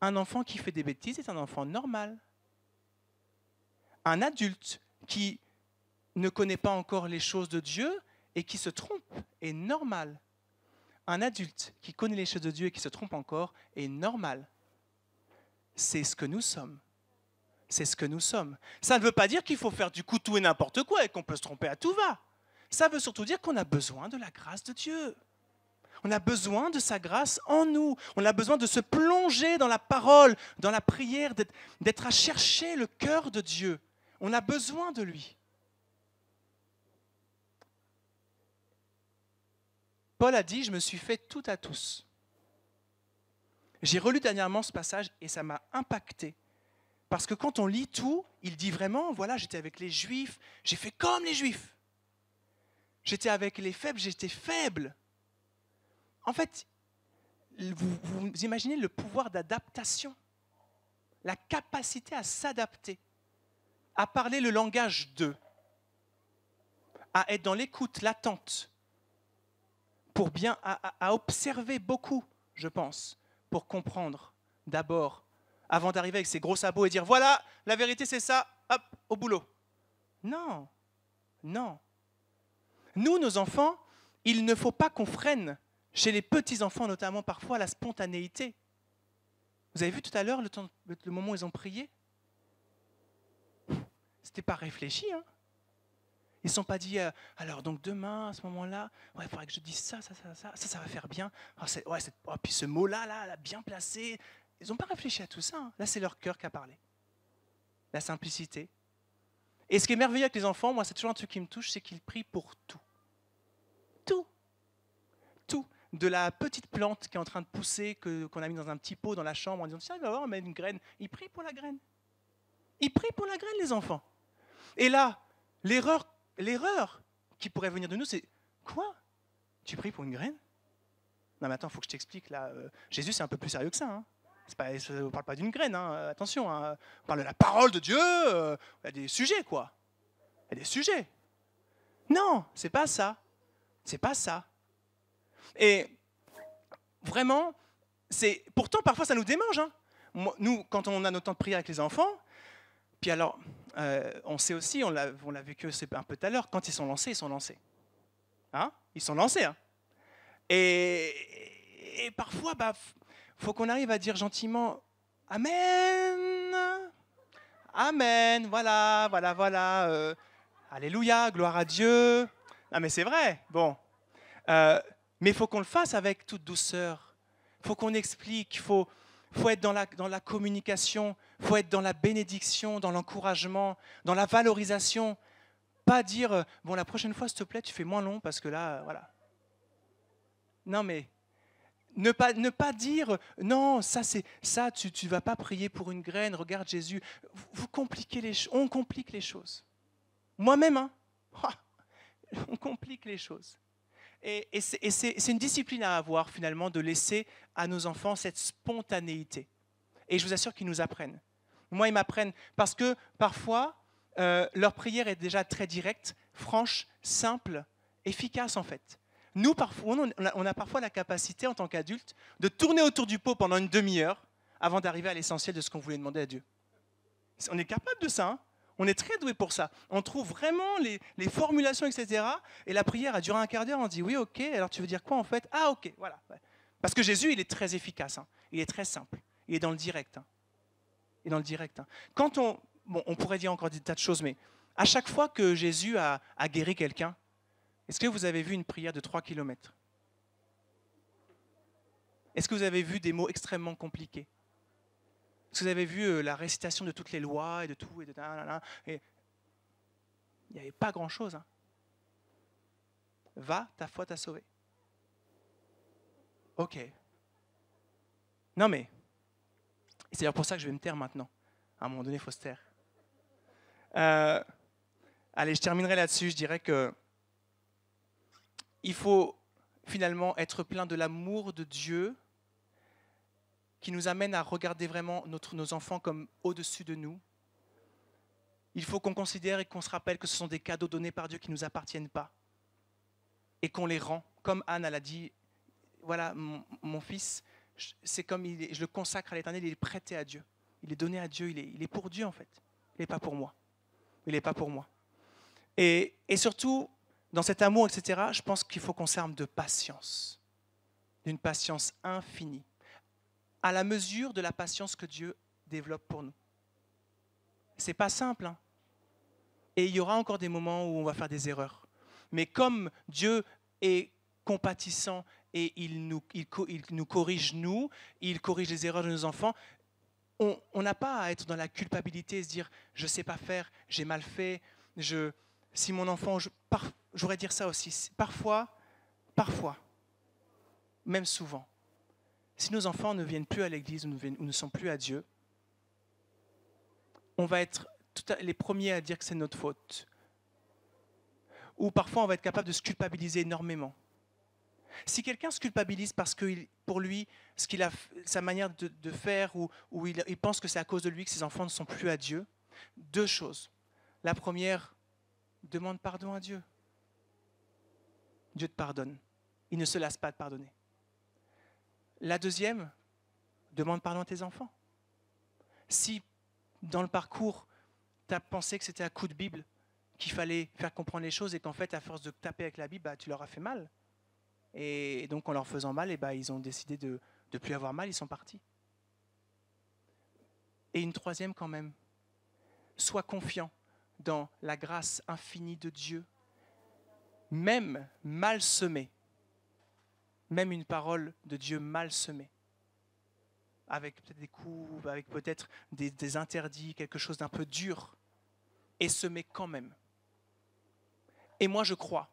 Un enfant qui fait des bêtises est un enfant normal. Un adulte qui ne connaît pas encore les choses de Dieu et qui se trompe est normal. Un adulte qui connaît les choses de Dieu et qui se trompe encore est normal. C'est ce que nous sommes. c'est ce que nous sommes. Ça ne veut pas dire qu'il faut faire du coup tout et n'importe quoi et qu'on peut se tromper à tout va. Ça veut surtout dire qu'on a besoin de la grâce de Dieu. On a besoin de sa grâce en nous. On a besoin de se plonger dans la parole, dans la prière, d'être à chercher le cœur de Dieu. On a besoin de lui. Paul a dit, je me suis fait tout à tous. J'ai relu dernièrement ce passage et ça m'a impacté. Parce que quand on lit tout, il dit vraiment, voilà, j'étais avec les Juifs, j'ai fait comme les Juifs. J'étais avec les faibles, j'étais faible. En fait, vous imaginez le pouvoir d'adaptation, la capacité à s'adapter, à parler le langage d'eux, à être dans l'écoute, l'attente, pour bien, à observer beaucoup, je pense, pour comprendre d'abord, avant d'arriver avec ses gros sabots et dire voilà, la vérité c'est ça, hop, au boulot. Non, non. Nous, nos enfants, il ne faut pas qu'on freine, chez les petits-enfants notamment parfois, la spontanéité. Vous avez vu tout à l'heure le moment où ils ont prié? C'était pas réfléchi, hein. Ils ne se sont pas dit, alors donc demain, à ce moment-là, ouais, il faudrait que je dise ça va faire bien. Puis ce mot-là, là, bien placé. Ils n'ont pas réfléchi à tout ça. Hein. Là, c'est leur cœur qui a parlé. La simplicité. Et ce qui est merveilleux avec les enfants, moi, c'est toujours un truc qui me touche, c'est qu'ils prient pour tout. Tout. Tout. De la petite plante qui est en train de pousser, qu'on a mis dans un petit pot dans la chambre, en disant, tiens, il va voir, on met une graine. Ils prient pour la graine. Ils prient pour la graine, les enfants. Et là, l'erreur qui pourrait venir de nous, c'est quoi? Tu pries pour une graine? Non mais attends, il faut que je t'explique là. Jésus, c'est un peu plus sérieux que ça. Hein. On ne parle pas d'une graine, hein. Attention. Hein. On parle de la parole de Dieu. Il y a des sujets, quoi. Il y a des sujets. Non, c'est pas ça. C'est pas ça. Et vraiment, pourtant, parfois, ça nous démange. Hein. Nous, quand on a notre temps de prière avec les enfants, puis alors, on sait aussi, on l'a vécu un peu tout à l'heure, quand ils sont lancés, ils sont lancés. Hein? Ils sont lancés. Hein? Et parfois, faut qu'on arrive à dire gentiment « Amen !»« Amen !» Voilà. Alléluia, gloire à Dieu. Ah mais c'est vrai, bon. Mais il faut qu'on le fasse avec toute douceur. Il faut qu'on explique, il faut être dans la communication, il faut être dans la bénédiction, dans l'encouragement, dans la valorisation. Pas dire, bon, la prochaine fois, s'il te plaît, tu fais moins long parce que là, voilà. Non, mais ne pas dire, non, ça tu ne vas pas prier pour une graine, regarde Jésus. Vous compliquez les choses, on complique les choses. Moi-même, hein, on complique les choses. Et c'est une discipline à avoir, finalement, de laisser à nos enfants cette spontanéité. Et je vous assure qu'ils nous apprennent. Moi, ils m'apprennent parce que parfois, leur prière est déjà très directe, franche, simple, efficace en fait. Nous, parfois, on a parfois la capacité en tant qu'adultes de tourner autour du pot pendant une demi-heure avant d'arriver à l'essentiel de ce qu'on voulait demander à Dieu. On est capable de ça, hein. On est très doué pour ça. On trouve vraiment les formulations, etc. Et la prière a duré un quart d'heure, on dit oui, ok, alors tu veux dire quoi en fait? Ah ok, voilà. Parce que Jésus, il est très efficace, hein. Il est très simple, il est dans le direct. Hein. Il est dans le direct. Hein. Quand on pourrait dire encore des tas de choses, mais à chaque fois que Jésus a guéri quelqu'un, est-ce que vous avez vu une prière de 3 kilomètres? Est-ce que vous avez vu des mots extrêmement compliqués? Est-ce que vous avez vu la récitation de toutes les lois et de tout et il n'y avait pas grand-chose. Hein. Va, ta foi t'a sauvé. Ok. Non mais, c'est d'ailleurs pour ça que je vais me taire maintenant. À un moment donné, il faut se taire. Allez, je terminerai là-dessus. Je dirais que il faut finalement être plein de l'amour de Dieu qui nous amène à regarder vraiment nos enfants comme au-dessus de nous. Il faut qu'on considère et qu'on se rappelle que ce sont des cadeaux donnés par Dieu qui ne nous appartiennent pas et qu'on les rend. Comme Anne, elle a dit, voilà, mon fils, c'est comme je le consacre à l'Éternel, il est prêté à Dieu. Il est donné à Dieu, il est pour Dieu en fait. Il n'est pas pour moi. Il n'est pas pour moi. Et surtout, dans cet amour, etc., je pense qu'il faut qu'on s'arme de patience, d'une patience infinie, à la mesure de la patience que Dieu développe pour nous. C'est pas simple, hein. Et il y aura encore des moments où on va faire des erreurs. Mais comme Dieu est compatissant et il nous corrige nous, il corrige les erreurs de nos enfants, on n'a pas à être dans la culpabilité et se dire « je ne sais pas faire, j'ai mal fait, si mon enfant… » J'aurais dire ça aussi. Parfois, même souvent, si nos enfants ne viennent plus à l'église ou ne sont plus à Dieu, on va être les premiers à dire que c'est notre faute. Ou parfois, on va être capable de se culpabiliser énormément. Si quelqu'un se culpabilise parce que pour lui, sa manière de faire, ou il pense que c'est à cause de lui que ses enfants ne sont plus à Dieu, deux choses. La première, demande pardon à Dieu. Dieu te pardonne. Il ne se lasse pas de pardonner. La deuxième, demande pardon à tes enfants. Si dans le parcours, tu as pensé que c'était à coup de Bible qu'il fallait faire comprendre les choses et qu'en fait, à force de taper avec la Bible, tu leur as fait mal. Et donc, en leur faisant mal, ils ont décidé de ne plus avoir mal, ils sont partis. Et une troisième quand même, sois confiant dans la grâce infinie de Dieu, même mal semée, même une parole de Dieu mal semée, avec peut-être des coups, avec peut-être des interdits, quelque chose d'un peu dur, et semée quand même. Et moi je crois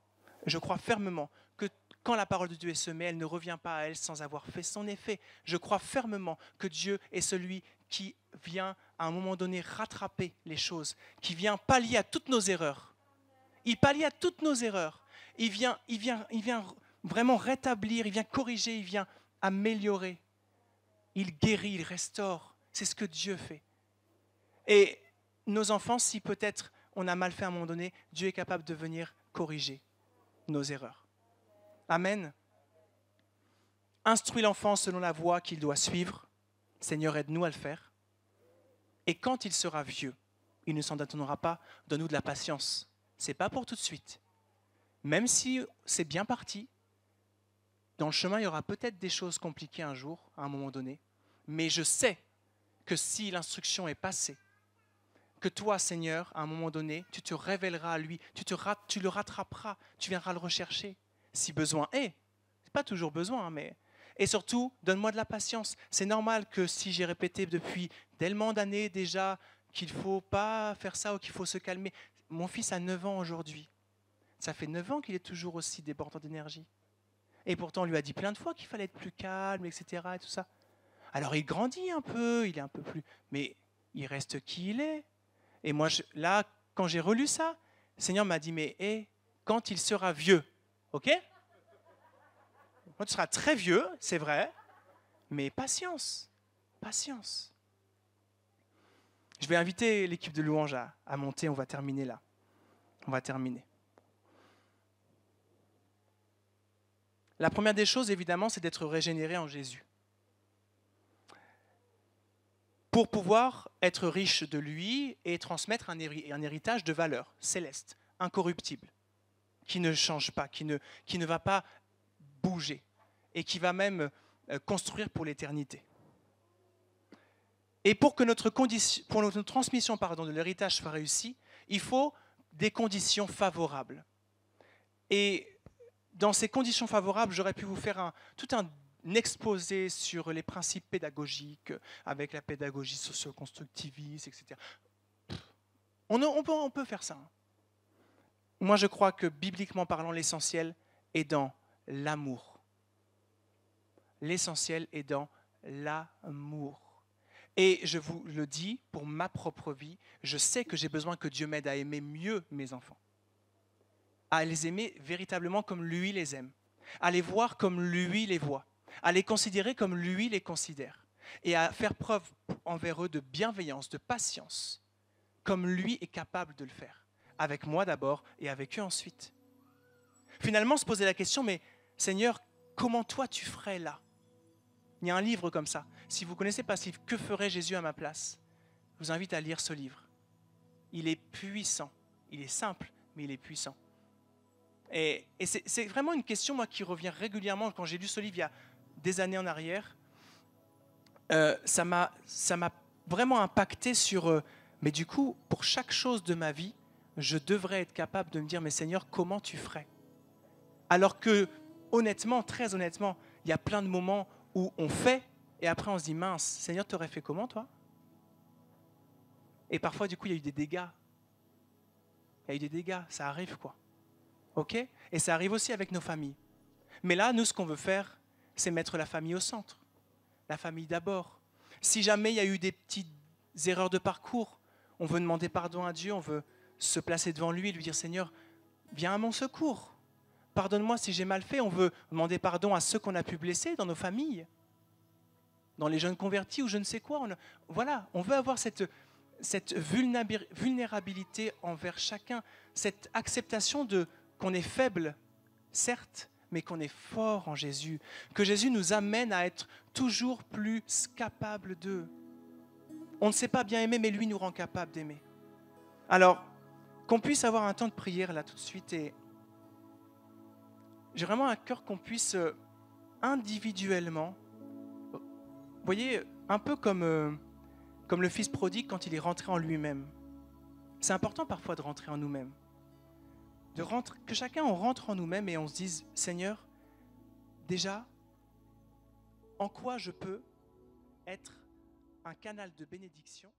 fermement que quand la parole de Dieu est semée, elle ne revient pas à elle sans avoir fait son effet. Je crois fermement que Dieu est celui qui vient à un moment donné rattraper les choses, qui vient pallier à toutes nos erreurs. Il pallie à toutes nos erreurs. Il vient vraiment rétablir, il vient corriger, il vient améliorer. Il guérit, il restaure. C'est ce que Dieu fait. Et nos enfants, si peut-être on a mal fait à un moment donné, Dieu est capable de venir corriger nos erreurs. Amen. Instruis l'enfant selon la voie qu'il doit suivre. Seigneur, aide-nous à le faire. Et quand il sera vieux, il ne s'en détournera pas. Donne-nous de la patience. Ce n'est pas pour tout de suite. Même si c'est bien parti, dans le chemin, il y aura peut-être des choses compliquées un jour, à un moment donné. Mais je sais que si l'instruction est passée, que toi, Seigneur, à un moment donné, tu te révéleras à lui, tu le rattraperas, tu viendras le rechercher, si besoin est. Ce n'est pas toujours besoin, mais… Et surtout, donne-moi de la patience. C'est normal que si j'ai répété depuis tellement d'années déjà qu'il ne faut pas faire ça ou qu'il faut se calmer. Mon fils a 9 ans aujourd'hui. Ça fait 9 ans qu'il est toujours aussi débordant d'énergie. Et pourtant, on lui a dit plein de fois qu'il fallait être plus calme, etc. Et tout ça. Alors, il grandit un peu, il est un peu plus… Mais il reste qui il est. Et moi, là, quand j'ai relu ça, le Seigneur m'a dit, mais quand il sera vieux, ok ? Quand tu seras très vieux, c'est vrai, mais patience, patience. Je vais inviter l'équipe de louange à monter, on va terminer là. On va terminer. La première des choses, évidemment, c'est d'être régénéré en Jésus. Pour pouvoir être riche de lui et transmettre un héritage de valeur céleste, incorruptible, qui ne change pas, qui ne va pas bouger et qui va même construire pour l'éternité. Et pour que notre transmission de l'héritage soit réussie, il faut des conditions favorables. Et dans ces conditions favorables, j'aurais pu vous faire tout un exposé sur les principes pédagogiques, avec la pédagogie socio-constructiviste, etc. On peut faire ça. Moi, je crois que, bibliquement parlant, l'essentiel est dans l'amour. L'essentiel est dans l'amour. Et je vous le dis, pour ma propre vie, je sais que j'ai besoin que Dieu m'aide à aimer mieux mes enfants. À les aimer véritablement comme lui les aime. À les voir comme lui les voit. À les considérer comme lui les considère. Et à faire preuve envers eux de bienveillance, de patience, comme lui est capable de le faire. Avec moi d'abord et avec eux ensuite. Finalement, se poser la question, mais Seigneur, comment toi tu ferais là ? Il y a un livre comme ça. Si vous ne connaissez pas ce livre, Que ferait Jésus à ma place ? Je vous invite à lire ce livre. Il est puissant. Il est simple, mais il est puissant. Et c'est vraiment une question, moi, qui revient régulièrement. Quand j'ai lu ce livre il y a des années en arrière, ça m'a vraiment impacté sur Mais du coup, pour chaque chose de ma vie, je devrais être capable de me dire, mais Seigneur, comment tu ferais? Alors que, honnêtement, très honnêtement, il y a plein de moments où on fait et après on se dit, mince, Seigneur, t'aurais fait comment toi? Et parfois, du coup, il y a eu des dégâts. Il y a eu des dégâts, ça arrive quoi. Ok? Et ça arrive aussi avec nos familles. Mais là, nous, ce qu'on veut faire, c'est mettre la famille au centre. La famille d'abord. Si jamais il y a eu des petites erreurs de parcours, on veut demander pardon à Dieu, on veut se placer devant lui et lui dire, Seigneur, viens à mon secours. Pardonne-moi si j'ai mal fait. On veut demander pardon à ceux qu'on a pu blesser dans nos familles, dans les jeunes convertis ou je ne sais quoi. Voilà, on veut avoir cette vulnérabilité envers chacun, cette acceptation qu'on est faible, certes, mais qu'on est fort en Jésus, que Jésus nous amène à être toujours plus capables d'eux. On ne sait pas bien aimer, mais lui nous rend capables d'aimer. Alors, qu'on puisse avoir un temps de prière là tout de suite, et j'ai vraiment à cœur qu'on puisse individuellement, vous voyez, un peu comme le fils prodigue quand il est rentré en lui-même. C'est important parfois de rentrer en nous-mêmes. Que chacun on rentre en nous-mêmes et on se dise, Seigneur, déjà, en quoi je peux être un canal de bénédiction